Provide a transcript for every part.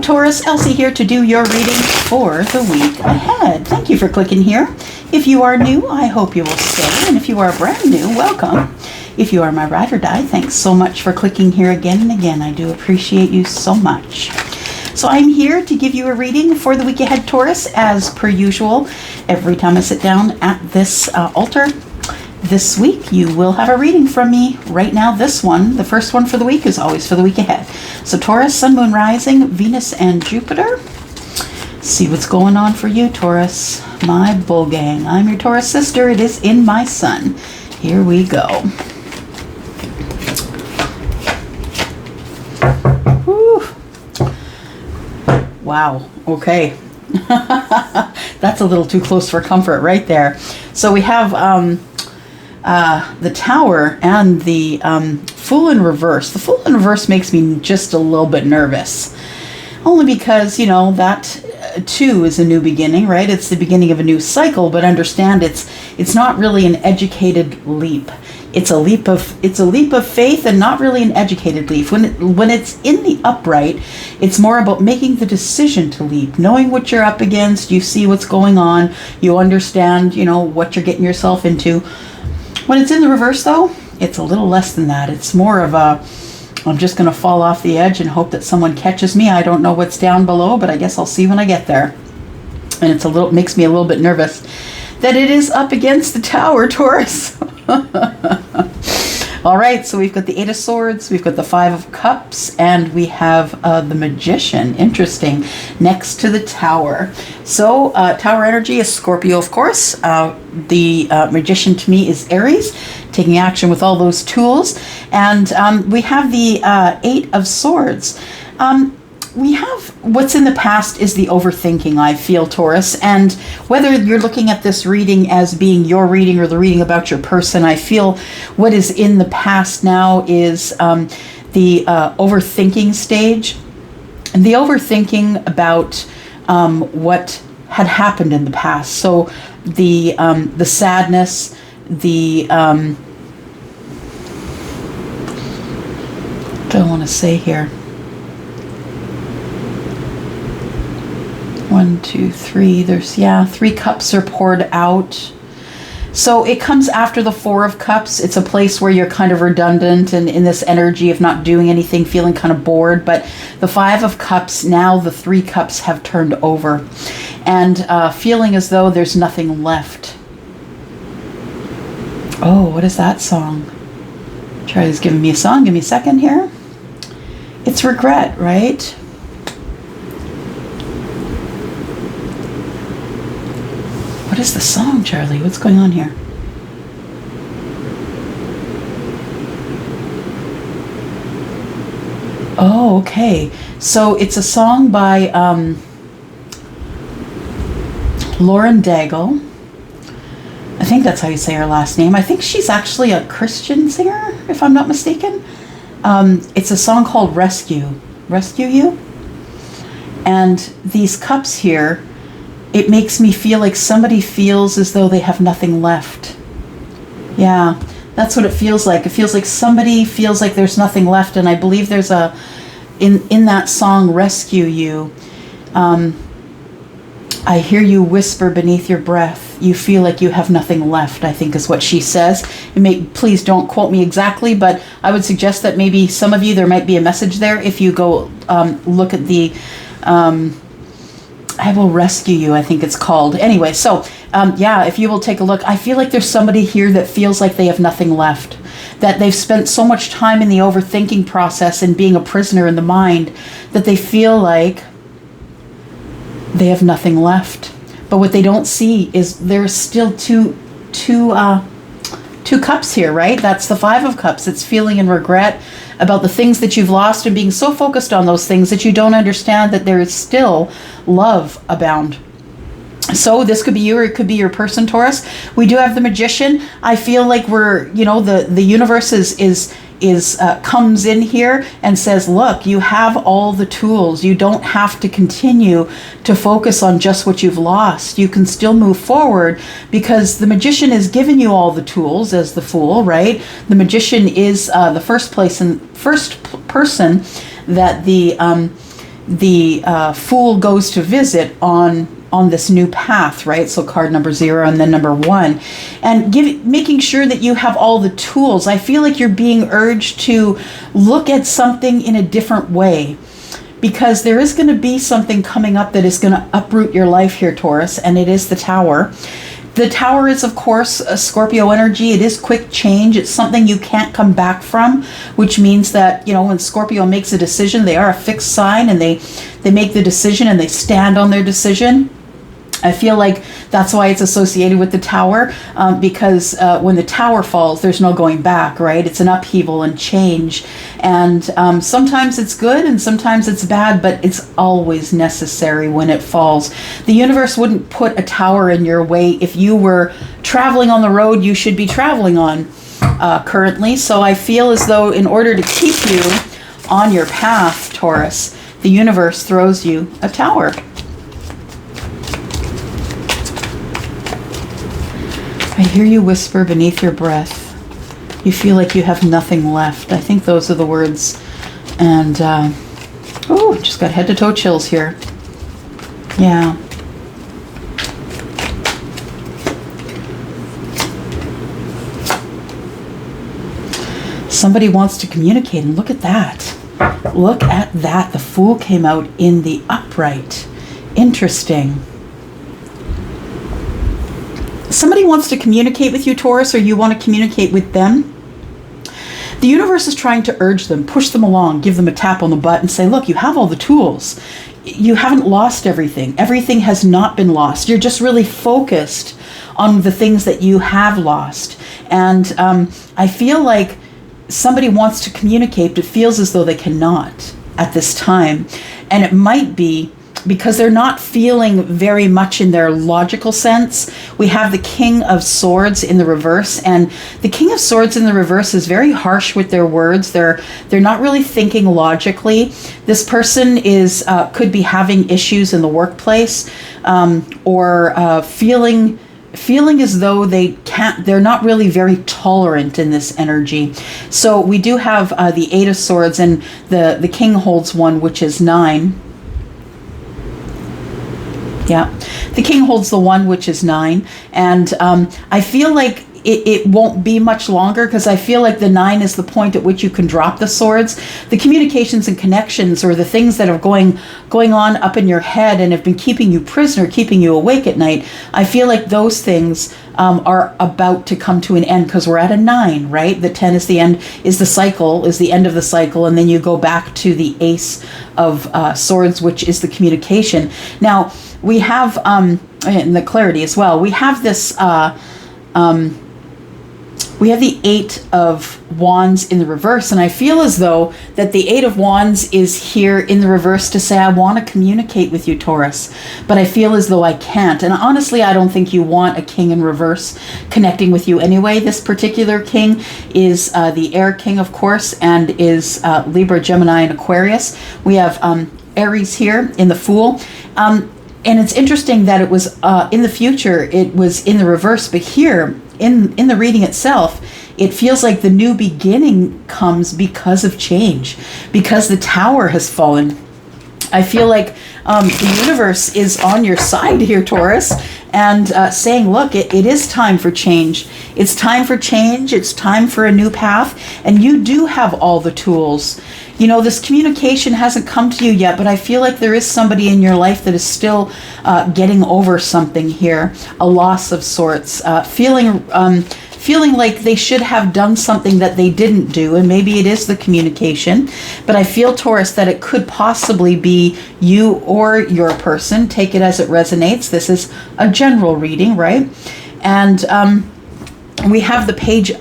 Taurus, Elsie here to do your reading for the week ahead. Thank you for clicking here. If you are new, I hope you will stay. And if you are brand new, welcome. If you are my ride or die, thanks so much for clicking here again and again. I do appreciate you so much. So I'm here to give you a reading for the week ahead, Taurus, as per usual. Every time I sit down at this altar this week, you will have a reading from me. Right now, this one, the first one for the week, is always for the week ahead. So Taurus, Sun, Moon, Rising, Venus, and Jupiter. See what's going on for you, Taurus, my bull gang. I'm your Taurus sister. It is in my sun. Here we go. Whew. Wow. Okay. That's a little too close for comfort right there. So we have the Tower and the Fool in reverse. The Fool in reverse makes me just a little bit nervous. Only because, you know, that too is a new beginning, right? It's the beginning of a new cycle, but understand it's not really an educated leap. It's a leap of faith and not really an educated leap. When it's in the upright, it's more about making the decision to leap, knowing what you're up against, you see what's going on, you understand, you know, what you're getting yourself into. When it's in the reverse though, it's a little less than that. It's more of a, I'm just going to fall off the edge and hope that someone catches me. I don't know what's down below, but I guess I'll see when I get there. And it's makes me a little bit nervous that it is up against the Tower, Taurus. All right, so we've got the Eight of Swords, we've got the Five of Cups, and we have the Magician. Interesting. Next to the Tower. So Tower energy is Scorpio, of course. The Magician to me is Aries, taking action with all those tools. And we have the Eight of Swords. We have what's in the past is the overthinking, I feel, Taurus. And whether you're looking at this reading as being your reading or the reading about your person, I feel what is in the past now is the overthinking stage. And the overthinking about what had happened in the past. So the sadness, the what do I want to say here? 1, 2, 3. There's, yeah, 3 cups are poured out. So it comes after the Four of Cups. It's a place where you're kind of redundant and in this energy of not doing anything, feeling kind of bored. But the Five of Cups, now the 3 cups have turned over. And feeling as though there's nothing left. Oh, what is that song? Charlie's giving me a song. Give me a second here. It's regret, right? What is the song, Charlie? What's going on here? Oh, okay. So it's a song by Lauren Daigle. I think that's how you say her last name. I think she's actually a Christian singer, if I'm not mistaken. It's a song called Rescue. Rescue You? And these cups here, it makes me feel like somebody feels as though they have nothing left. Yeah, that's what it feels like. It feels like somebody feels like there's nothing left. And I believe there's in that song, Rescue You, I hear you whisper beneath your breath. You feel like you have nothing left, I think is what she says. Please don't quote me exactly, but I would suggest that maybe some of you, there might be a message there if you go look at the... I Will Rescue You, I think it's called. Anyway, so yeah, if you will take a look, I feel like there's somebody here that feels like they have nothing left, that they've spent so much time in the overthinking process and being a prisoner in the mind that they feel like they have nothing left. But what they don't see is there's still two cups here, right? That's the Five of Cups. It's feeling and regret about the things that you've lost and being so focused on those things that you don't understand that there is still love abound. So this could be you or it could be your person, Taurus. We do have the Magician. I feel like we're, you know, the universe comes in here and says, look, you have all the tools. You don't have to continue to focus on just what you've lost. You can still move forward because the Magician is giving you all the tools as the Fool, right? The Magician is the first person that the Fool goes to visit on this new path, right? So card number 0 and then number 1, and making sure that you have all the tools. I feel like you're being urged to look at something in a different way, because there is going to be something coming up that is going to uproot your life here, Taurus, and it is the Tower. The Tower is, of course, a Scorpio energy. It is quick change. It's something you can't come back from, which means that, you know, when Scorpio makes a decision, they are a fixed sign, and they make the decision and they stand on their decision. I feel like that's why it's associated with the Tower, because when the Tower falls, there's no going back, right? It's an upheaval and change. And sometimes it's good and sometimes it's bad, but it's always necessary when it falls. The universe wouldn't put a tower in your way if you were traveling on the road you should be traveling on currently. So I feel as though in order to keep you on your path, Taurus, the universe throws you a tower. I hear you whisper beneath your breath. You feel like you have nothing left. I think those are the words. And, oh, just got head to toe chills here. Yeah. Somebody wants to communicate, and look at that. Look at that. The Fool came out in the upright. Interesting. Somebody wants to communicate with you, Taurus, or you want to communicate with them. The universe is trying to urge them, push them along, give them a tap on the butt and say, look, you have all the tools. You haven't lost everything. Everything has not been lost. You're just really focused on the things that you have lost. And I feel like somebody wants to communicate, but feels as though they cannot at this time. And it might be because they're not feeling very much in their logical sense. We have the King of Swords in the reverse, and the King of Swords in the reverse is very harsh with their words. They're not really thinking logically. This person is could be having issues in the workplace, or feeling as though they're not really very tolerant in this energy. So we do have the Eight of Swords, and the King holds one, which is 9. Yeah, the King holds the 1, which is 9. And I feel like it won't be much longer, because I feel like the 9 is the point at which you can drop the swords. The communications and connections, or the things that are going on up in your head and have been keeping you prisoner, keeping you awake at night, I feel like those things are about to come to an end, because we're at a 9, right? The 10 is the end, is the cycle, is the end of the cycle, and then you go back to the Ace of Swords, which is the communication. Now, we have, and the clarity as well, we have this, we have the Eight of Wands in the reverse, and I feel as though that the Eight of Wands is here in the reverse to say, I want to communicate with you, Taurus, but I feel as though I can't. And honestly, I don't think you want a King in reverse connecting with you anyway. This particular King is the Air King, of course, and is Libra, Gemini, and Aquarius. We have Aries here in the Fool. And it's interesting that it was in the future, it was in the reverse, but here in the reading itself, it feels like the new beginning comes because of change, because the Tower has fallen. I feel like the universe is on your side here, Taurus, and saying, look, it is time for change. It's time for change. It's time for a new path. And you do have all the tools. You know, this communication hasn't come to you yet, but I feel like there is somebody in your life that is still getting over something here, a loss of sorts, feeling like they should have done something that they didn't do, and maybe it is the communication. But I feel, Taurus, that it could possibly be you or your person. Take it as it resonates. This is a general reading, right? And we have the Page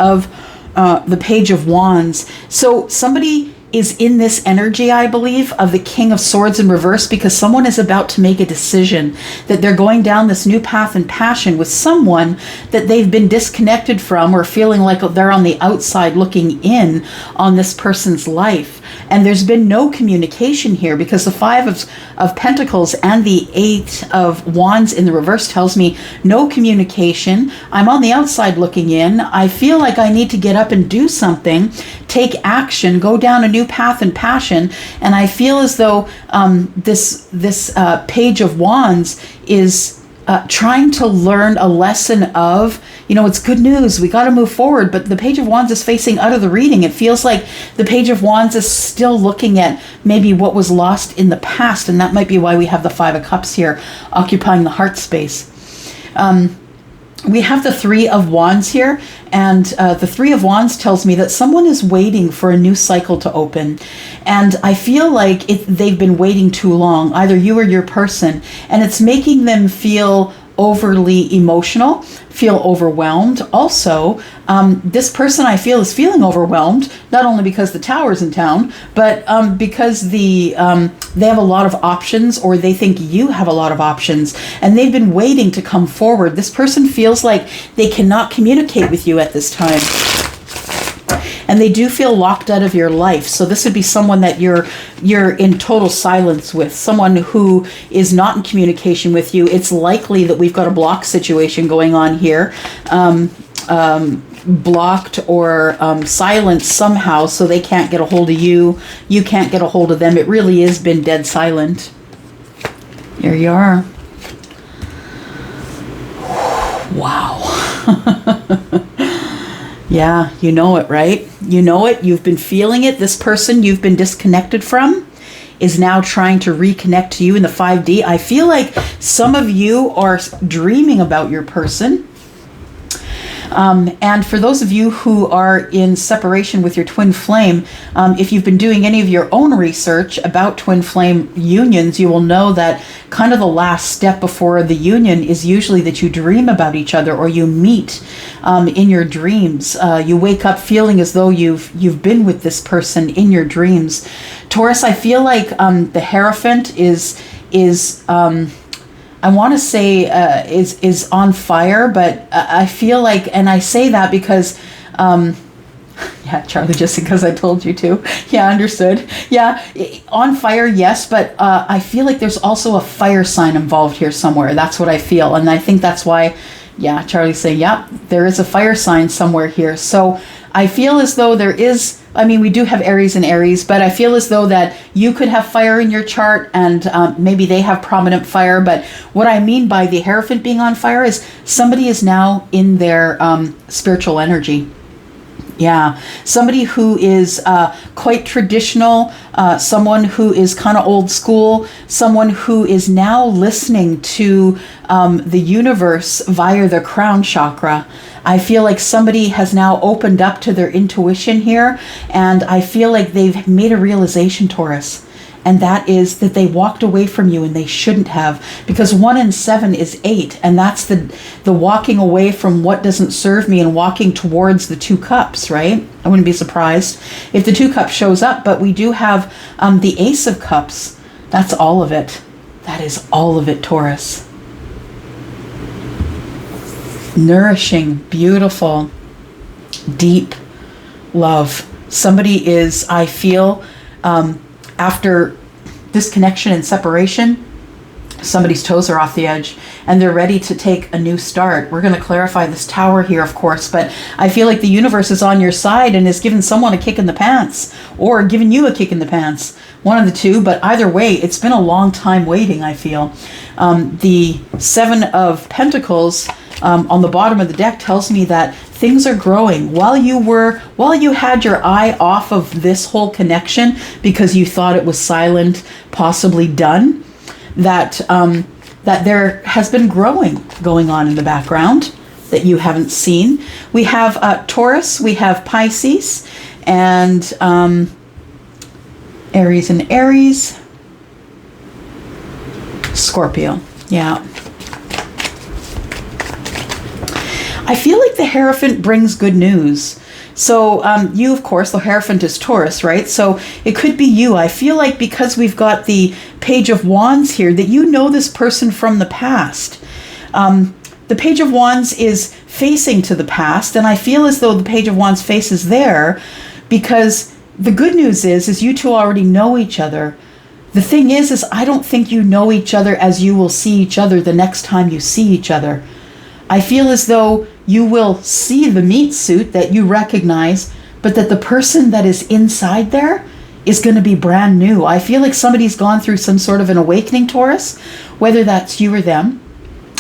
of Wands. So somebody is in this energy, I believe, of the King of Swords in reverse, because someone is about to make a decision that they're going down this new path and passion with someone that they've been disconnected from, or feeling like they're on the outside looking in on this person's life. And there's been no communication here, because the Five of Pentacles and the Eight of Wands in the reverse tells me no communication. I'm on the outside looking in. I feel like I need to get up and do something take action, go down a new path and passion. And I feel as though this Page of Wands is trying to learn a lesson of, it's good news. We got to move forward. But the Page of Wands is facing out of the reading. It feels like the Page of Wands is still looking at maybe what was lost in the past. And that might be why we have the Five of Cups here occupying the heart space. We have the Three of Wands here, and the Three of Wands tells me that someone is waiting for a new cycle to open. And I feel like they've been waiting too long, either you or your person, and it's making them feel overly emotional, feel overwhelmed. Also, this person I feel is feeling overwhelmed, not only because the Tower's in town, but because they have a lot of options, or they think you have a lot of options, and they've been waiting to come forward. This person feels like they cannot communicate with you at this time. And they do feel locked out of your life. So this would be someone that you're in total silence with, someone who is not in communication with you. It's likely that we've got a block situation going on here, blocked or silenced somehow, so they can't get a hold of you. You can't get a hold of them. It really has been dead silent. Here you are. Wow. Yeah, you know it, right? You know it. You've been feeling it. This person you've been disconnected from is now trying to reconnect to you in the 5D. I feel like some of you are dreaming about your person. And for those of you who are in separation with your twin flame, if you've been doing any of your own research about twin flame unions, you will know that kind of the last step before the union is usually that you dream about each other, or you meet in your dreams. You wake up feeling as though you've been with this person in your dreams. Taurus, I feel like the Hierophant is I want to say is on fire, but I feel like, and I say that because, yeah, Charlie, just because I told you to. Yeah, understood. Yeah, on fire, yes, but I feel like there's also a fire sign involved here somewhere. That's what I feel, and I think that's why, yeah, Charlie's saying, yeah, there is a fire sign somewhere here. So I feel as though there is, I mean, we do have Aries and Aries, but I feel as though that you could have fire in your chart, and maybe they have prominent fire. But what I mean by the Hierophant being on fire is somebody is now in their spiritual energy. Yeah, somebody who is quite traditional, someone who is kind of old school, someone who is now listening to the universe via the crown chakra. I feel like somebody has now opened up to their intuition here, and I feel like they've made a realization, Taurus. And that is that they walked away from you and they shouldn't have, because 1 and 7 is 8. And that's the walking away from what doesn't serve me and walking towards the 2 cups, right? I wouldn't be surprised if the 2 cups shows up, but we do have the Ace of Cups. That's all of it. That is all of it, Taurus. Nourishing, beautiful, deep love. Somebody is, I feel, after disconnection and separation, somebody's toes are off the edge and they're ready to take a new start. We're going to clarify this Tower here, of course, but I feel like the universe is on your side and is giving someone a kick in the pants, or giving you a kick in the pants. One of the two, but either way, it's been a long time waiting, I feel. The 7 of Pentacles on the bottom of the deck tells me that things are growing. While you had your eye off of this whole connection because you thought it was silent, possibly done, that there has been growing going on in the background that you haven't seen. We have Taurus, we have Pisces, and Aries and Aries, Scorpio. Yeah. I feel like the Hierophant brings good news. So you, of course, the Hierophant is Taurus, right? So it could be you. I feel like because we've got the Page of Wands here, that you know this person from the past. The Page of Wands is facing to the past, and I feel as though the Page of Wands faces there, because the good news is you two already know each other. The thing is I don't think you know each other as you will see each other the next time you see each other. I feel as though you will see the meat suit that you recognize, but that the person that is inside there is going to be brand new. I feel like somebody's gone through some sort of an awakening, Taurus, whether that's you or them.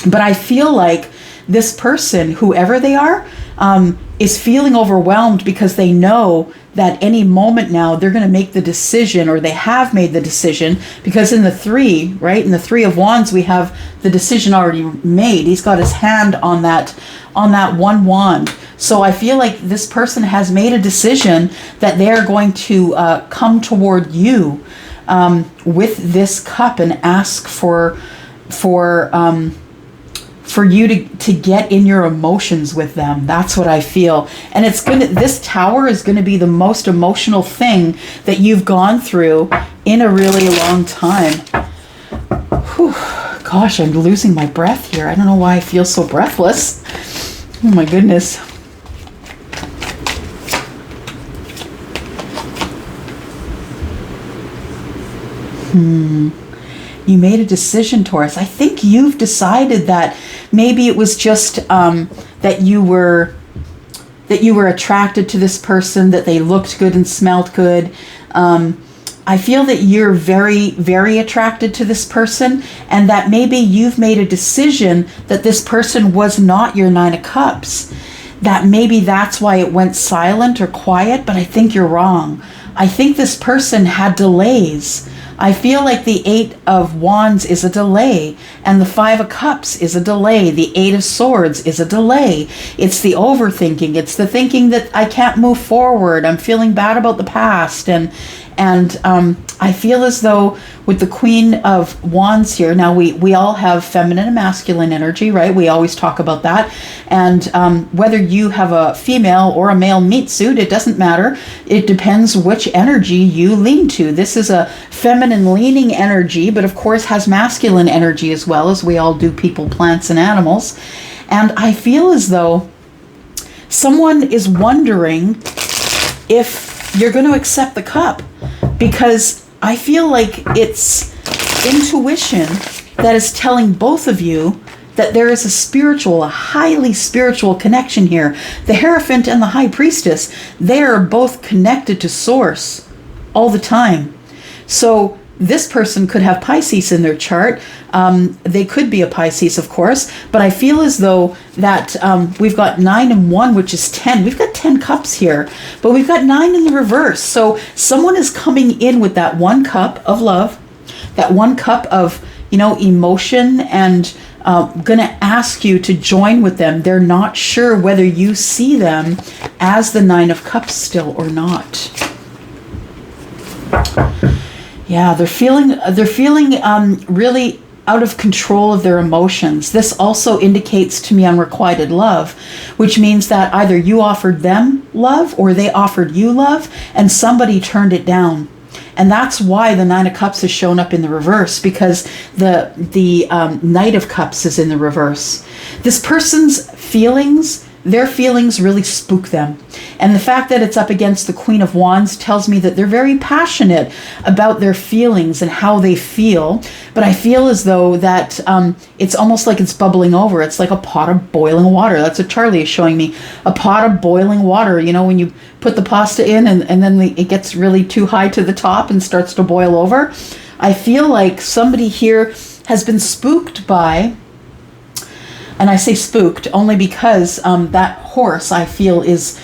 But I feel like this person, whoever they are, is feeling overwhelmed because they know that any moment now they're going to make the decision, or they have made the decision, because in the three, right, in the Three of Wands, we have the decision already made. He's got his hand on that one wand. So I feel like this person has made a decision that they're going to come toward you with this cup and ask for you to get in your emotions with them. That's what I feel. And this Tower is gonna be the most emotional thing that you've gone through in a really long time. Whew. Gosh, I'm losing my breath here. I don't know why I feel so breathless. Oh my goodness. You made a decision, Taurus. I think you've decided that maybe it was just that you were attracted to this person, that they looked good and smelled good. I feel that you're very, very attracted to this person, and that maybe you've made a decision that this person was not your Nine of Cups. That maybe that's why it went silent or quiet, but I think you're wrong. I think this person had delays. I feel like the Eight of Wands is a delay, and the Five of Cups is a delay. The Eight of Swords is a delay. It's the overthinking. It's the thinking that I can't move forward. I'm feeling bad about the past, and I feel as though with the Queen of Wands here, now we all have feminine and masculine energy, right? We always talk about that. And whether you have a female or a male meat suit, it doesn't matter. It depends which energy you lean to. This is a feminine leaning energy, but of course has masculine energy as well, as we all do, people, plants, and animals. And I feel as though someone is wondering if you're going to accept the cup, because I feel like it's intuition that is telling both of you that there is a highly spiritual connection here. The Hierophant and the High Priestess, they are both connected to Source all the time. So this person could have Pisces in their chart. They could be a Pisces, of course, but I feel as though that we've got 9 and 1, which is 10. We've got 10 cups here, but we've got 9 in the reverse. So someone is coming in with that 1 cup of love, that 1 cup of, emotion, and going to ask you to join with them. They're not sure whether you see them as the 9 of Cups still or not. Yeah, they're feeling really out of control of their emotions. This also indicates to me unrequited love, which means that either you offered them love or they offered you love, and somebody turned it down. And that's why the 9 of Cups has shown up in the reverse, because the Knight of Cups is in the reverse. This person's feelings, their feelings really spook them. And the fact that it's up against the Queen of Wands tells me that they're very passionate about their feelings and how they feel. But I feel as though that it's almost like it's bubbling over. It's like a pot of boiling water. That's what Charlie is showing me. A pot of boiling water. When you put the pasta in and then it gets really too high to the top and starts to boil over. I feel like somebody here has been spooked by, and I say spooked only because that horse, I feel, is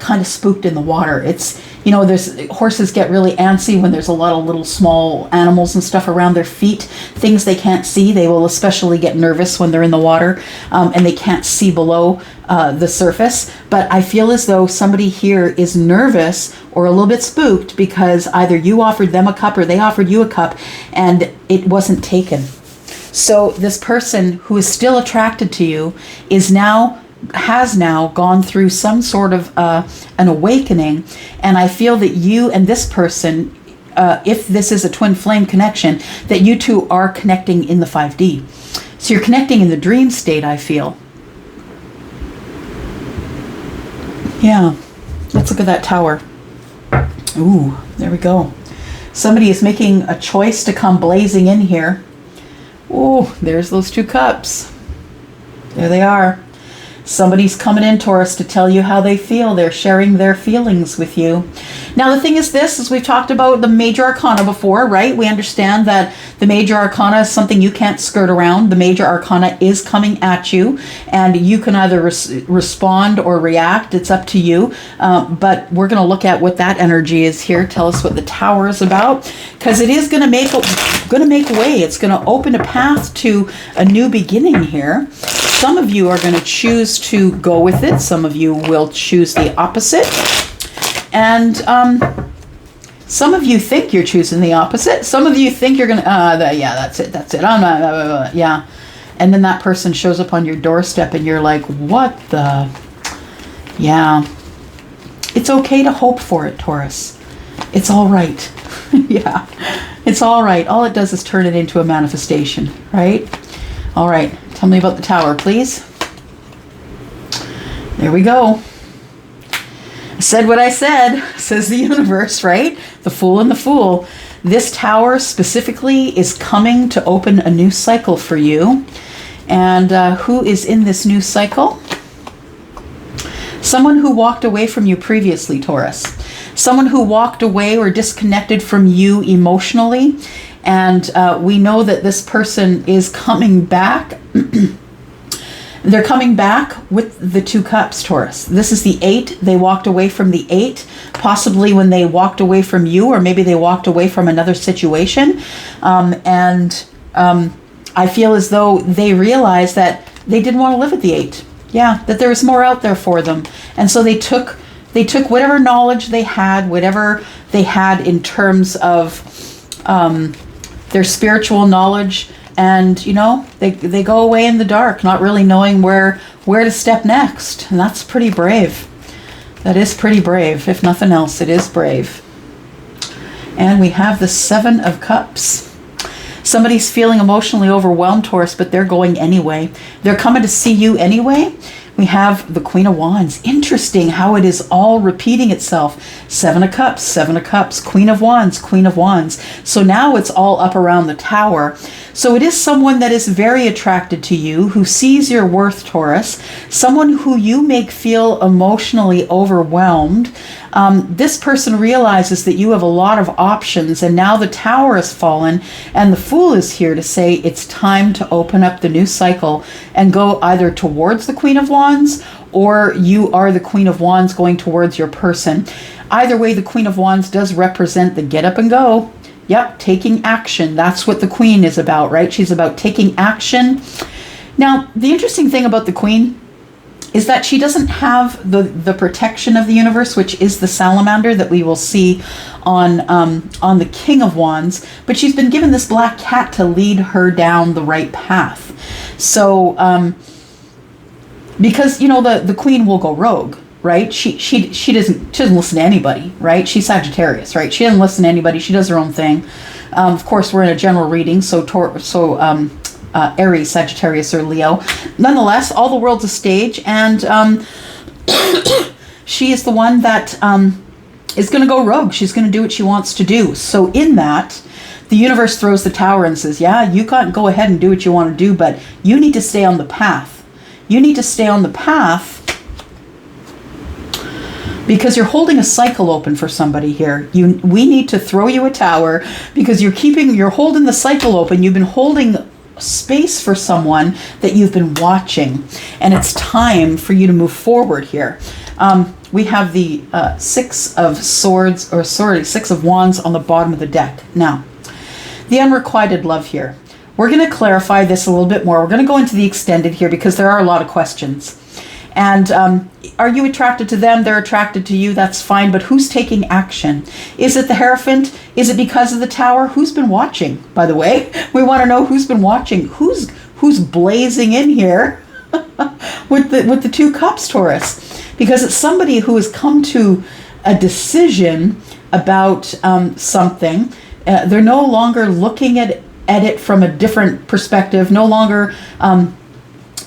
kind of spooked in the water. It's, there's horses get really antsy when there's a lot of little small animals and stuff around their feet, things they can't see. They will especially get nervous when they're in the water and they can't see below the surface. But I feel as though somebody here is nervous or a little bit spooked because either you offered them a cup or they offered you a cup and it wasn't taken. So this person who is still attracted to you has now gone through some sort of an awakening, and I feel that you and this person, if this is a twin flame connection, that you two are connecting in the 5D. So you're connecting in the dream state, I feel. Yeah, let's look at that Tower. Ooh, there we go. Somebody is making a choice to come blazing in here. Oh, there's those 2 cups. There they are. Somebody's coming in, Taurus, to tell you how they feel. They're sharing their feelings with you. Now, the thing is this, as we've talked about the major arcana before, right? We understand that the major arcana is something you can't skirt around. The major arcana is coming at you, and you can either respond or react. It's up to you. But we're going to look at what that energy is here. Tell us what the Tower is about, because it is going to make way. It's going to open a path to a new beginning here. Some of you are going to choose to go with it. Some of you will choose the opposite. And some of you think you're choosing the opposite. Some of you think you're going to, yeah, that's it. I'm not, yeah. And then that person shows up on your doorstep and you're like, what the? Yeah. It's okay to hope for it, Taurus. It's all right. Yeah. It's all right. All it does is turn it into a manifestation, right? All right. Tell me about the Tower, please. There we go. I said what I said, says the universe, right? The Fool and the Fool. This Tower specifically is coming to open a new cycle for you. And who is in this new cycle? Someone who walked away from you previously, Taurus. Someone who walked away or disconnected from you emotionally. And we know that this person is coming back. They're coming back with the 2 cups, Taurus. This is the 8. They walked away from the 8, possibly when they walked away from you, or maybe they walked away from another situation. I feel as though they realized that they didn't want to live at the 8. Yeah, that there was more out there for them. And so they took whatever knowledge they had, whatever they had in terms of their spiritual knowledge, and they go away in the dark, not really knowing where to step next. And that's pretty brave. That is pretty brave. If nothing else, it is brave. And we have the 7 of Cups. Somebody's feeling emotionally overwhelmed, Taurus, but they're going anyway. They're coming to see you anyway. We have the Queen of Wands. Interesting how it is all repeating itself. 7 of Cups, 7 of Cups, Queen of Wands, Queen of Wands. So now it's all up around the Tower. So it is someone that is very attracted to you, who sees your worth, Taurus. Someone who you make feel emotionally overwhelmed. This person realizes that you have a lot of options, and now the Tower has fallen, and the Fool is here to say it's time to open up the new cycle and go either towards the Queen of Wands, or you are the Queen of Wands going towards your person. Either way, the Queen of Wands does represent the get up and go. Yep, taking action. That's what the Queen is about, right? She's about taking action. Now, the interesting thing about the Queen is that she doesn't have the protection of the universe, which is the salamander that we will see on the King of Wands, but she's been given this black cat to lead her down the right path. So, because the Queen will go rogue, right? She doesn't listen to anybody, right? She's Sagittarius, right? She doesn't listen to anybody. She does her own thing. Of course, we're in a general reading, so Aries, Sagittarius, or Leo. Nonetheless, all the world's a stage, and she is the one that is going to go rogue. She's going to do what she wants to do. So in that, the universe throws the Tower and says, yeah, you can go ahead and do what you want to do, but you need to stay on the path. You need to stay on the path because you're holding a cycle open for somebody here. We need to throw you a Tower because you're holding the cycle open. You've been holding space for someone that you've been watching, and it's time for you to move forward here. We have the 6 of Swords, or sorry, 6 of Wands on the bottom of the deck. Now, the unrequited love here. We're going to clarify this a little bit more. We're going to go into the extended here because there are a lot of questions. And are you attracted to them? They're attracted to you. That's fine. But who's taking action? Is it the Hierophant? Is it because of the Tower? Who's been watching, by the way? We want to know who's been watching. Who's blazing in here with the 2 cups, Taurus? Because it's somebody who has come to a decision about something. They're no longer looking at it from a different perspective. No longer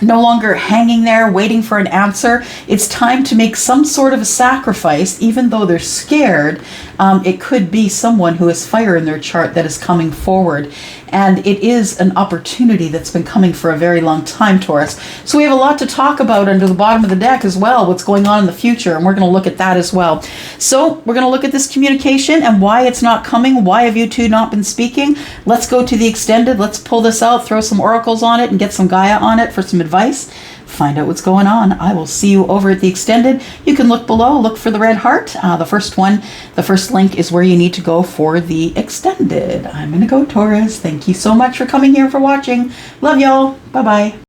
no longer hanging there waiting for an answer. It's time to make some sort of a sacrifice, even though they're scared. It could be someone who has fire in their chart that is coming forward. And it is an opportunity that's been coming for a very long time, Taurus. So we have a lot to talk about under the bottom of the deck as well, what's going on in the future, and we're going to look at that as well. So we're going to look at this communication and why it's not coming. Why have you two not been speaking? Let's go to the extended. Let's pull this out, throw some oracles on it, and get some Gaia on it for some advice. Find out what's going on. I will see you over at the extended. You can look below, look for the red heart. The first one, the first link is where you need to go for the extended. I'm going to go, Taurus. Thank you so much for coming here, for watching. Love y'all. Bye-bye.